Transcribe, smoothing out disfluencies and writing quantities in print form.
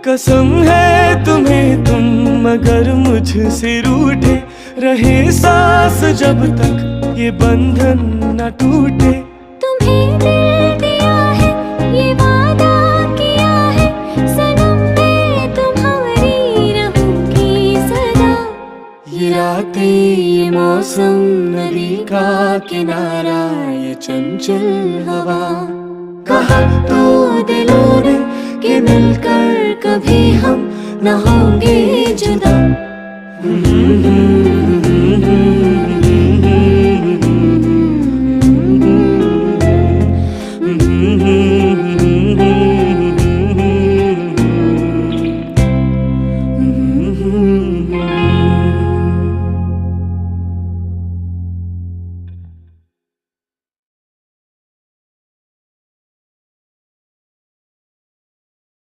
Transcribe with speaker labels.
Speaker 1: कसम है तुम्हें तुम मगर मुझसे रूठे रहे सांस जब तक ये बंधन न टूटे।
Speaker 2: तुम्हें दिल दिया है ये वादा किया है सनम मैं तुम्हारी रहूंगी सदा।
Speaker 1: ये रातें ये मौसम नदी का किनारा ये चंचल हवा, कहा तो दिलों ने कि मिलकर कभी हम न होंगे जुदा।